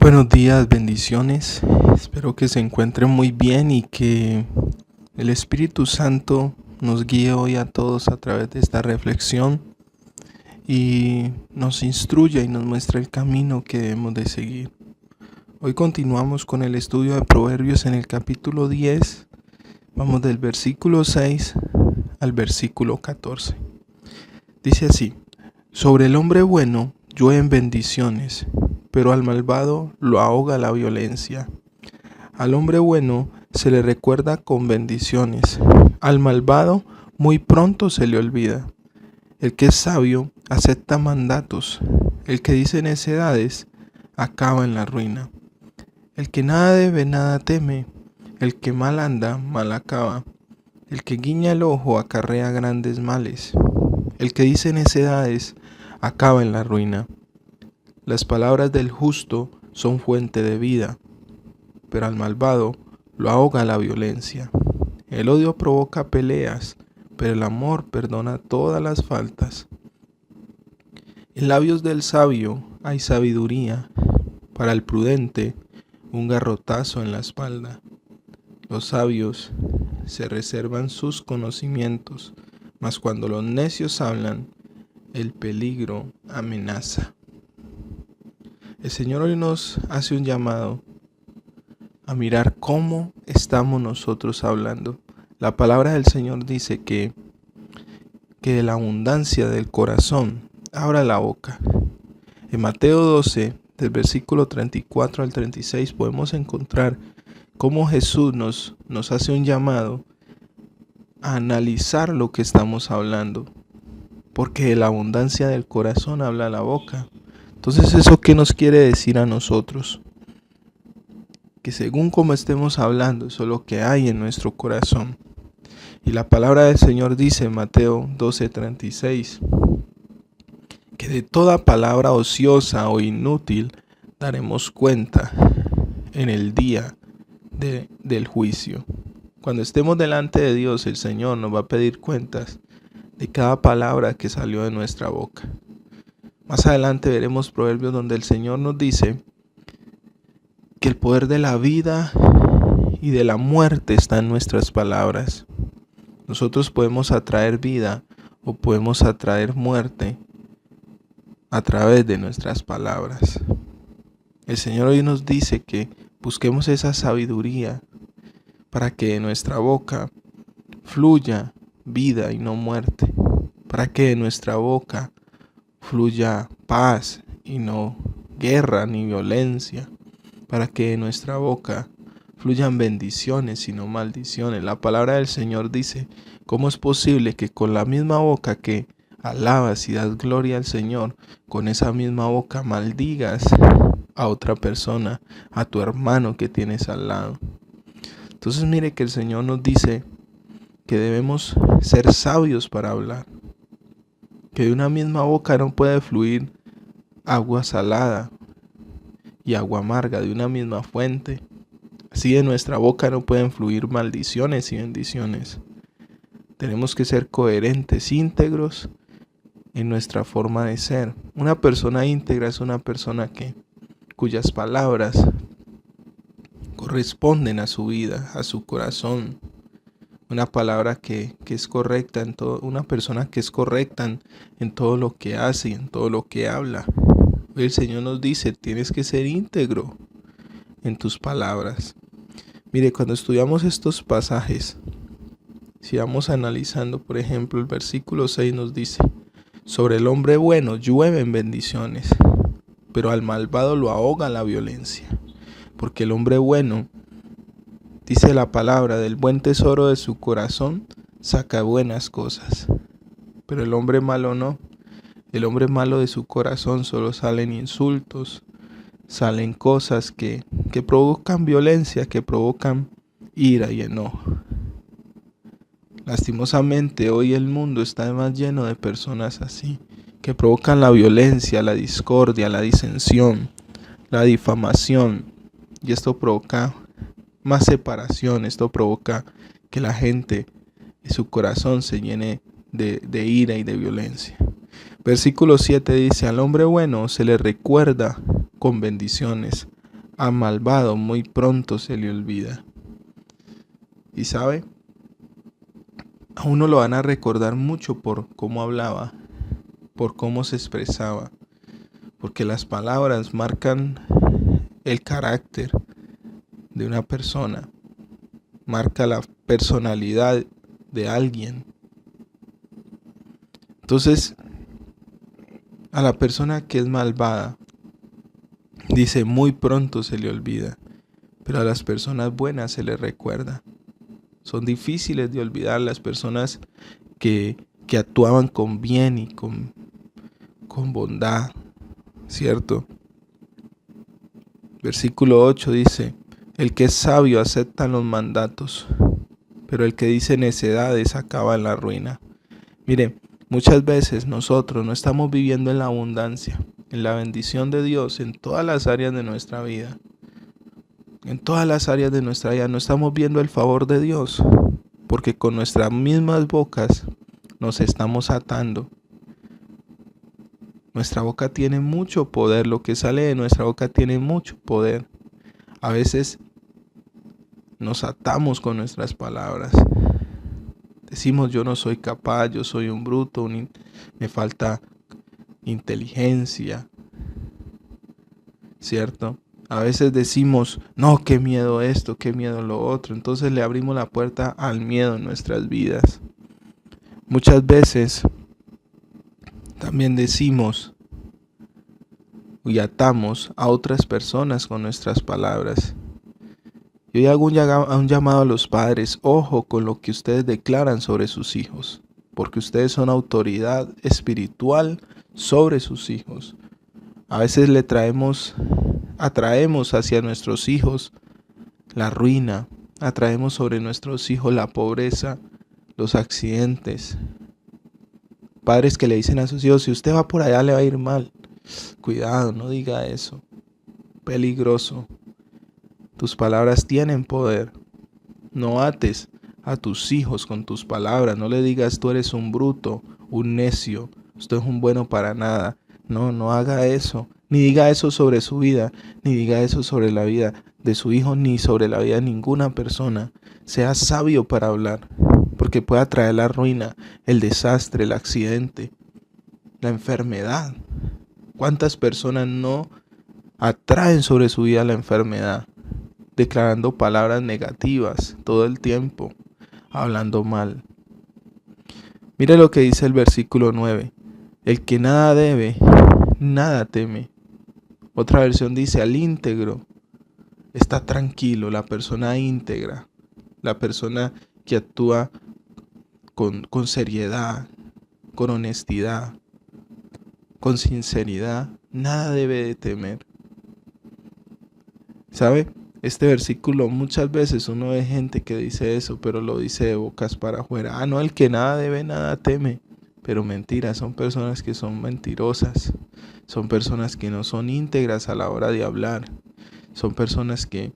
Buenos días, bendiciones. Espero que se encuentren muy bien y que el Espíritu Santo nos guíe hoy a todos a través de esta reflexión y nos instruya y nos muestre el camino que debemos de seguir. Hoy continuamos con el estudio de Proverbios en el capítulo 10. Vamos del versículo 6 al versículo 14. Dice así: sobre el hombre bueno llueven bendiciones, pero al malvado lo ahoga la violencia. Al hombre bueno se le recuerda con bendiciones, al malvado muy pronto se le olvida. El que es sabio acepta mandatos, el que dice necedades acaba en la ruina. El que nada debe, nada teme, el que mal anda, mal acaba. El que guiña el ojo acarrea grandes males. El que dice necedades acaba en la ruina. Las palabras del justo son fuente de vida, pero al malvado lo ahoga la violencia. El odio provoca peleas, pero el amor perdona todas las faltas. En labios del sabio hay sabiduría, para el prudente un garrotazo en la espalda. Los sabios se reservan sus conocimientos, mas cuando los necios hablan, el peligro amenaza. El Señor hoy nos hace un llamado a mirar cómo estamos nosotros hablando. La palabra del Señor dice que de la abundancia del corazón abra la boca. En Mateo 12, del versículo 34 al 36, podemos encontrar cómo Jesús nos hace un llamado a analizar lo que estamos hablando, porque de la abundancia del corazón habla la boca. Entonces, ¿eso qué nos quiere decir a nosotros? Que según como estemos hablando, eso es lo que hay en nuestro corazón. Y la palabra del Señor dice en Mateo 12:36, que de toda palabra ociosa o inútil daremos cuenta en el día del juicio. Cuando estemos delante de Dios, el Señor nos va a pedir cuentas de cada palabra que salió de nuestra boca. Más adelante veremos proverbios donde el Señor nos dice que el poder de la vida y de la muerte está en nuestras palabras. Nosotros podemos atraer vida o podemos atraer muerte a través de nuestras palabras. El Señor hoy nos dice que busquemos esa sabiduría para que de nuestra boca fluya vida y no muerte, para que de nuestra boca fluya paz y no guerra ni violencia, para que de nuestra boca fluyan bendiciones y no maldiciones. La palabra del Señor dice: ¿cómo es posible que con la misma boca que alabas y das gloria al Señor, con esa misma boca maldigas a otra persona, a tu hermano que tienes al lado? Entonces mire que el Señor nos dice que debemos ser sabios para hablar, que de una misma boca no puede fluir agua salada y agua amarga, de una misma fuente. Así de nuestra boca no pueden fluir maldiciones y bendiciones. Tenemos que ser coherentes, íntegros en nuestra forma de ser. Una persona íntegra es una persona cuyas palabras corresponden a su vida, a su corazón. Una palabra que es correcta en todo, una persona que es correcta en todo lo que hace y en todo lo que habla. Hoy el Señor nos dice: tienes que ser íntegro en tus palabras. Mire, cuando estudiamos estos pasajes, si vamos analizando, por ejemplo, el versículo 6 nos dice: sobre el hombre bueno llueven bendiciones, pero al malvado lo ahoga la violencia. Porque el hombre bueno, dice la palabra, del buen tesoro de su corazón saca buenas cosas. Pero el hombre malo no. El hombre malo de su corazón solo salen insultos, salen cosas que provocan violencia, que provocan ira y enojo. Lastimosamente hoy el mundo está además lleno de personas así, que provocan la violencia, la discordia, la disensión, la difamación, y esto provoca más separación. Esto provoca que la gente y su corazón se llene de ira y de violencia. Versículo 7 dice: al hombre bueno se le recuerda con bendiciones, a malvado muy pronto se le olvida. Y sabe, a uno lo van a recordar mucho por cómo hablaba, por cómo se expresaba, porque las palabras marcan el carácter de una persona, marca la personalidad de alguien. Entonces, a la persona que es malvada, dice, muy pronto se le olvida, pero a las personas buenas se les recuerda. Son difíciles de olvidar las personas que actuaban con bien y con bondad, ¿cierto? Versículo 8 dice, el que es sabio acepta los mandatos, pero el que dice necedades acaba en la ruina. Mire, muchas veces nosotros no estamos viviendo en la abundancia, en la bendición de Dios en todas las áreas de nuestra vida. En todas las áreas de nuestra vida no estamos viendo el favor de Dios, porque con nuestras mismas bocas nos estamos atando. Nuestra boca tiene mucho poder, lo que sale de nuestra boca tiene mucho poder. A veces nos atamos con nuestras palabras. Decimos yo no soy capaz, yo soy un bruto, me falta inteligencia, ¿cierto? A veces decimos, no, qué miedo esto, qué miedo lo otro. Entonces le abrimos la puerta al miedo en nuestras vidas. Muchas veces también decimos y atamos a otras personas con nuestras palabras. Y hoy hago un llamado a los padres, ojo con lo que ustedes declaran sobre sus hijos, porque ustedes son autoridad espiritual sobre sus hijos. A veces atraemos hacia nuestros hijos la ruina, atraemos sobre nuestros hijos la pobreza, los accidentes. Padres que le dicen a sus hijos, si usted va por allá le va a ir mal. Cuidado, no diga eso. Peligroso. Tus palabras tienen poder. No ates a tus hijos con tus palabras. No le digas tú eres un bruto, un necio, usted es un bueno para nada. No haga eso. Ni diga eso sobre su vida, ni diga eso sobre la vida de su hijo, ni sobre la vida de ninguna persona. Sea sabio para hablar, porque puede traer la ruina, el desastre, el accidente, la enfermedad. ¿Cuántas personas no atraen sobre su vida la enfermedad? Declarando palabras negativas todo el tiempo, hablando mal. Mire lo que dice el versículo 9. El que nada debe, nada teme. Otra versión dice, al íntegro está tranquilo, la persona íntegra, la persona que actúa con seriedad, con honestidad, con sinceridad, nada debe de temer. ¿Sabe? Este versículo muchas veces uno ve gente que dice eso, pero lo dice de bocas para afuera. No, el que nada debe, nada teme. Pero mentira, son personas que son mentirosas. Son personas que no son íntegras a la hora de hablar. Son personas que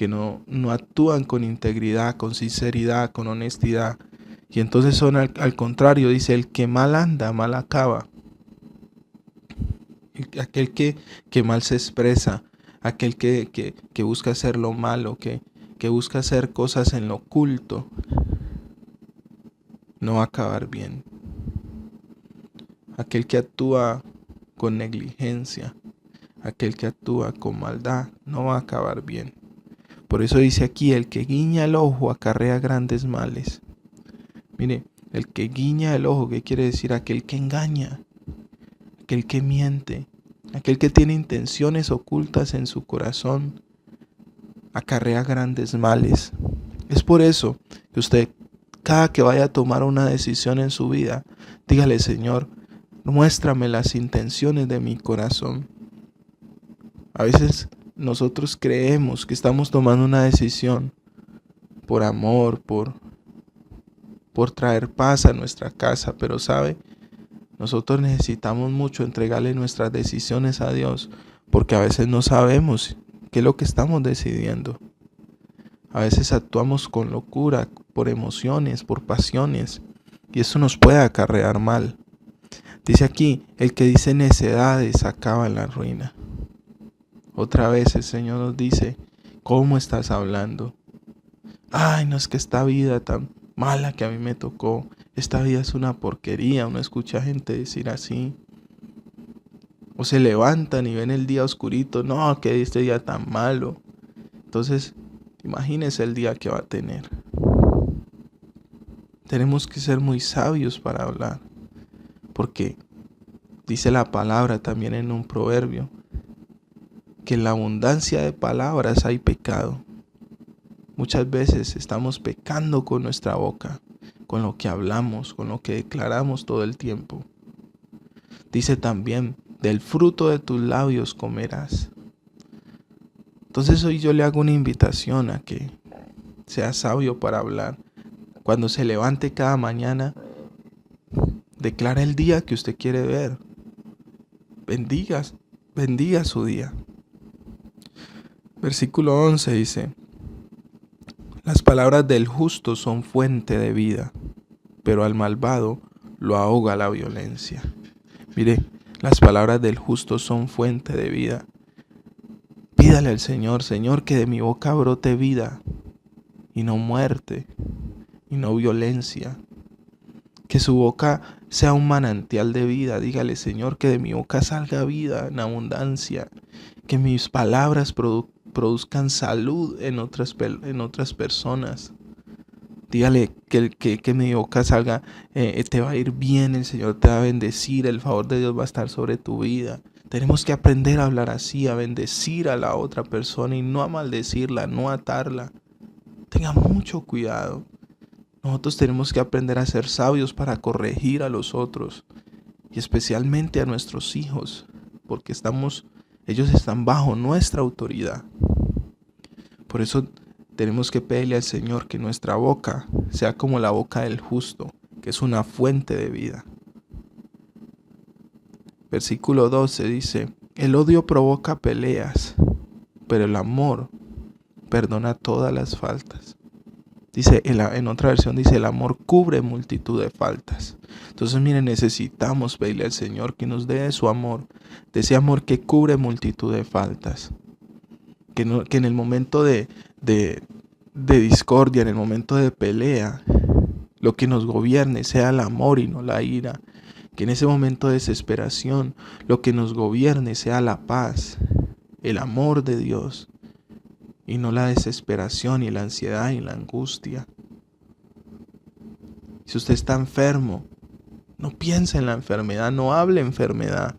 no actúan con integridad, con sinceridad, con honestidad. Y entonces son al contrario, dice, el que mal anda, mal acaba. Aquel que mal se expresa, aquel que busca hacer lo malo, que busca hacer cosas en lo oculto, no va a acabar bien. Aquel que actúa con negligencia, aquel que actúa con maldad, no va a acabar bien. Por eso dice aquí, el que guiña el ojo acarrea grandes males. Mire, el que guiña el ojo, ¿qué quiere decir? Aquel que engaña, aquel que miente, aquel que tiene intenciones ocultas en su corazón, acarrea grandes males. Es por eso que usted, cada que vaya a tomar una decisión en su vida, dígale, Señor, muéstrame las intenciones de mi corazón. A veces nosotros creemos que estamos tomando una decisión por amor, por traer paz a nuestra casa, pero ¿sabe? Nosotros necesitamos mucho entregarle nuestras decisiones a Dios, porque a veces no sabemos qué es lo que estamos decidiendo. A veces actuamos con locura, por emociones, por pasiones, y eso nos puede acarrear mal. Dice aquí, el que dice necedades acaba en la ruina. Otra vez el Señor nos dice, ¿cómo estás hablando? Ay, no, es que esta vida tan mala que a mí me tocó, esta vida es una porquería. Uno escucha gente decir así. O se levantan y ven el día oscurito, no, que este día tan malo. Entonces, imagínese el día que va a tener. Tenemos que ser muy sabios para hablar, porque dice la palabra también en un proverbio, que en la abundancia de palabras hay pecado. Muchas veces estamos pecando con nuestra boca, con lo que hablamos, con lo que declaramos todo el tiempo. Dice también, del fruto de tus labios comerás. Entonces hoy yo le hago una invitación a que sea sabio para hablar. Cuando se levante cada mañana, declara el día que usted quiere ver. Bendiga su día. Versículo 11 dice, las palabras del justo son fuente de vida, pero al malvado lo ahoga la violencia. Mire, las palabras del justo son fuente de vida. Pídale al Señor, Señor, que de mi boca brote vida y no muerte y no violencia. Que su boca sea un manantial de vida. Dígale, Señor, que de mi boca salga vida en abundancia. Que mis palabras produzcan salud en otras personas. Dígale que mi boca salga, te va a ir bien, el Señor te va a bendecir, el favor de Dios va a estar sobre tu vida. Tenemos que aprender a hablar así, a bendecir a la otra persona y no a maldecirla, no a atarla. Tenga mucho cuidado. Nosotros tenemos que aprender a ser sabios para corregir a los otros y especialmente a nuestros hijos, porque ellos están bajo nuestra autoridad. Por eso tenemos que pedirle al Señor que nuestra boca sea como la boca del justo, que es una fuente de vida. Versículo 12 dice, el odio provoca peleas, pero el amor perdona todas las faltas. Dice, en otra versión dice, el amor cubre multitud de faltas. Entonces, miren, necesitamos pedirle al Señor que nos dé de su amor, de ese amor que cubre multitud de faltas. Que en el momento de discordia, en el momento de pelea, lo que nos gobierne sea el amor y no la ira. Que en ese momento de desesperación, lo que nos gobierne sea la paz, el amor de Dios. Y no la desesperación y la ansiedad y la angustia. Si usted está enfermo, no piense en la enfermedad, no hable enfermedad.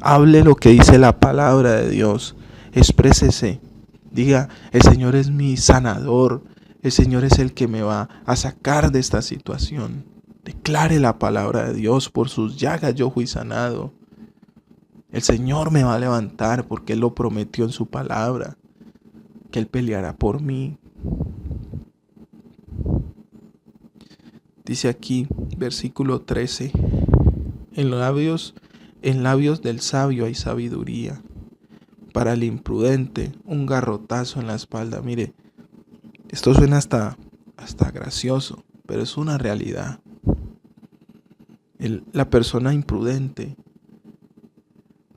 Hable lo que dice la palabra de Dios. Exprésese. Diga, el Señor es mi sanador. El Señor es el que me va a sacar de esta situación. Declare la palabra de Dios. Por sus llagas yo fui sanado. El Señor me va a levantar porque Él lo prometió en su palabra. Que Él peleará por mí. Dice aquí, versículo 13, en labios del sabio hay sabiduría, para el imprudente un garrotazo en la espalda. Mire, esto suena hasta gracioso, pero es una realidad. La persona imprudente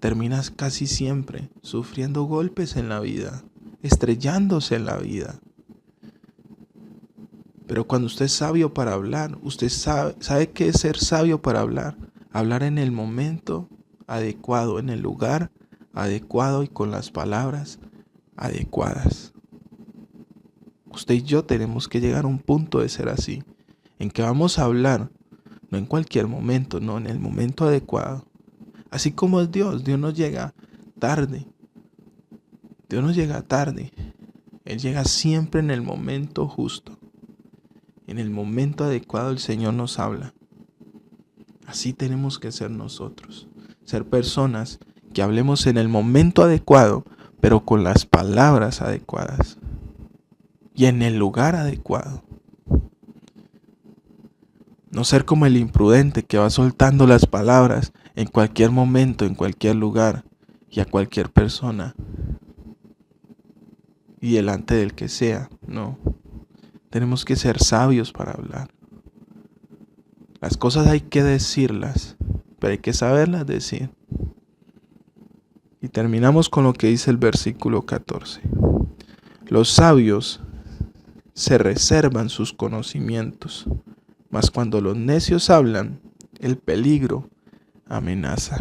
termina casi siempre sufriendo golpes en la vida, estrellándose en la vida. Pero cuando usted es sabio para hablar, usted sabe qué es ser sabio para hablar. Hablar en el momento adecuado, en el lugar adecuado y con las palabras adecuadas. Usted y yo tenemos que llegar a un punto de ser así, en que vamos a hablar, no en cualquier momento, no, en el momento adecuado. Así como es Dios no llega tarde. Dios no llega tarde. Él llega siempre en el momento justo. En el momento adecuado el Señor nos habla. Así tenemos que ser nosotros. Ser personas que hablemos en el momento adecuado, pero con las palabras adecuadas. Y en el lugar adecuado. No ser como el imprudente que va soltando las palabras en cualquier momento, en cualquier lugar y a cualquier persona. Y delante del que sea, no. Tenemos que ser sabios para hablar. Las cosas hay que decirlas, pero hay que saberlas decir. terminamos con lo que dice el versículo 14. Los sabios se reservan sus conocimientos, mas cuando los necios hablan, el peligro amenaza.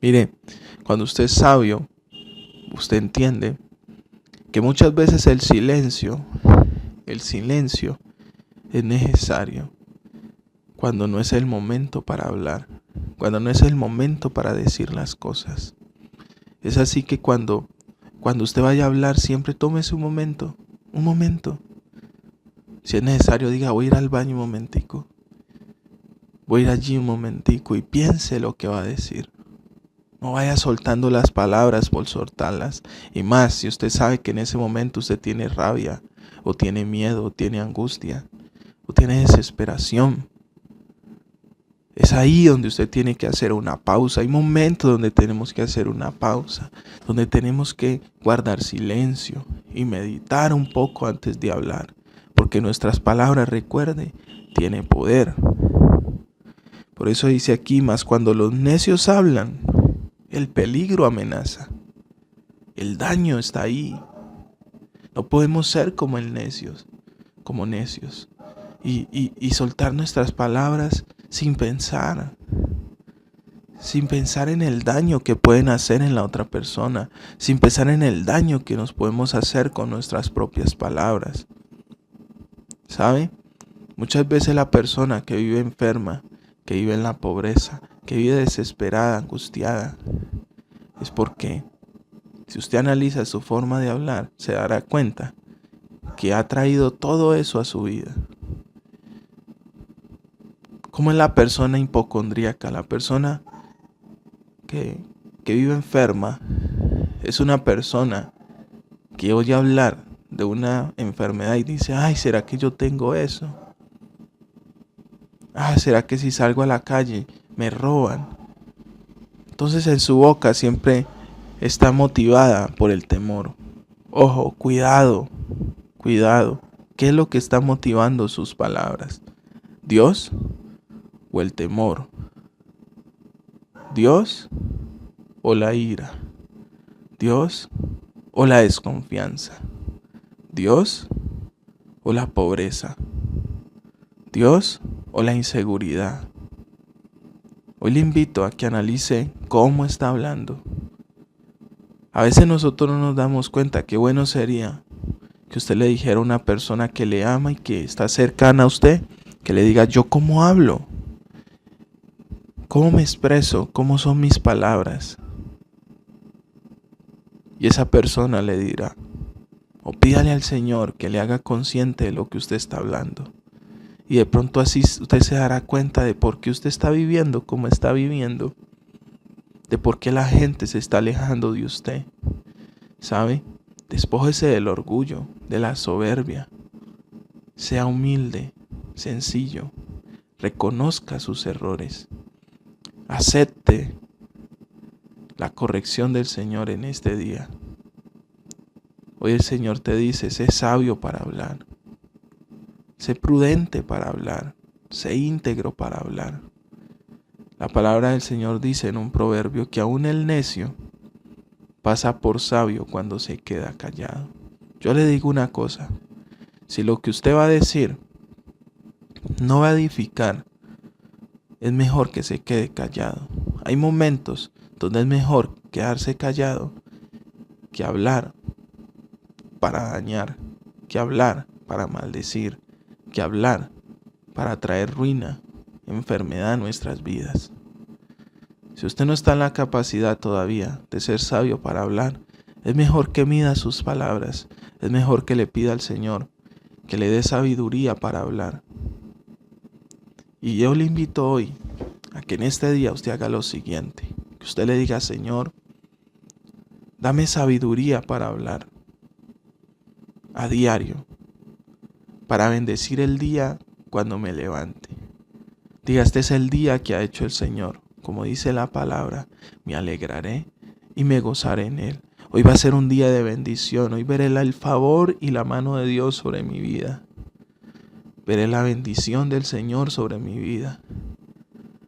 Mire, cuando usted es sabio, usted entiende que muchas veces el silencio es necesario cuando no es el momento para hablar, cuando no es el momento para decir las cosas. Es así que cuando usted vaya a hablar, siempre tómese un momento. Si es necesario, diga, voy a ir al baño un momentico. Voy a ir allí un momentico y piense lo que va a decir. No vaya soltando las palabras por soltarlas. Y más, si usted sabe que en ese momento usted tiene rabia, o tiene miedo, o tiene angustia, o tiene desesperación. Es ahí donde usted tiene que hacer una pausa. Hay momentos donde tenemos que hacer una pausa, donde tenemos que guardar silencio y meditar un poco antes de hablar. Porque nuestras palabras, recuerde, tienen poder. Por eso dice aquí, mas cuando los necios hablan, el peligro amenaza. El daño está ahí. No podemos ser como necios. Y soltar nuestras palabras sin pensar en el daño que pueden hacer en la otra persona, sin pensar en el daño que nos podemos hacer con nuestras propias palabras. ¿Sabe? Muchas veces la persona que vive enferma, que vive en la pobreza, que vive desesperada, angustiada, es porque, si usted analiza su forma de hablar, se dará cuenta que ha traído todo eso a su vida. ¿Cómo es la persona hipocondríaca? La persona que vive enferma es una persona que oye hablar de una enfermedad y dice, ay, ¿será que yo tengo eso? Ah, ¿será que si salgo a la calle me roban? Entonces en su boca siempre está motivada por el temor. Ojo, cuidado. ¿Qué es lo que está motivando sus palabras? ¿Dios o el temor? ¿Dios o la ira? ¿Dios o la desconfianza? ¿Dios o la pobreza? ¿Dios o la inseguridad? Hoy le invito a que analice cómo está hablando. A veces nosotros no nos damos cuenta. Qué bueno sería que usted le dijera a una persona que le ama y que está cercana a usted, que le diga, yo cómo hablo, cómo me expreso, cómo son mis palabras. Y esa persona le dirá, o pídale al Señor que le haga consciente de lo que usted está hablando. Y de pronto así usted se dará cuenta de por qué usted está viviendo como está viviendo, de por qué la gente se está alejando de usted. ¿Sabe? Despójese del orgullo, de la soberbia. Sea humilde, sencillo. Reconozca sus errores. Acepte la corrección del Señor en este día. Hoy el Señor te dice, sé sabio para hablar. Sé prudente para hablar. Sé íntegro para hablar. La palabra del Señor dice en un proverbio que aún el necio pasa por sabio cuando se queda callado. Yo le digo una cosa, si lo que usted va a decir no va a edificar, es mejor que se quede callado. Hay momentos donde es mejor quedarse callado que hablar para dañar, que hablar para maldecir, que hablar para traer ruina, enfermedad a nuestras vidas. Si usted no está en la capacidad todavía de ser sabio para hablar, es mejor que mida sus palabras, es mejor que le pida al Señor que le dé sabiduría para hablar. Y yo le invito hoy a que en este día usted haga lo siguiente, que usted le diga, Señor, dame sabiduría para hablar a diario, para bendecir el día cuando me levante. Diga, este es el día que ha hecho el Señor. Como dice la palabra, me alegraré y me gozaré en él. Hoy va a ser un día de bendición. Hoy veré el favor y la mano de Dios sobre mi vida. Veré la bendición del Señor sobre mi vida.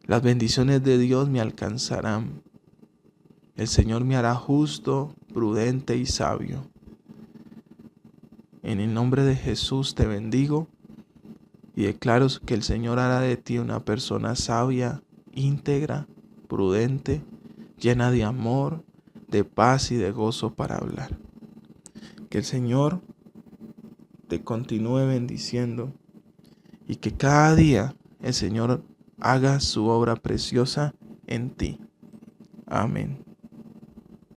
Las bendiciones de Dios me alcanzarán. El Señor me hará justo, prudente y sabio. En el nombre de Jesús te bendigo y declaro que el Señor hará de ti una persona sabia, íntegra, prudente, llena de amor, de paz y de gozo para hablar. Que el Señor te continúe bendiciendo y que cada día el Señor haga su obra preciosa en ti. Amén.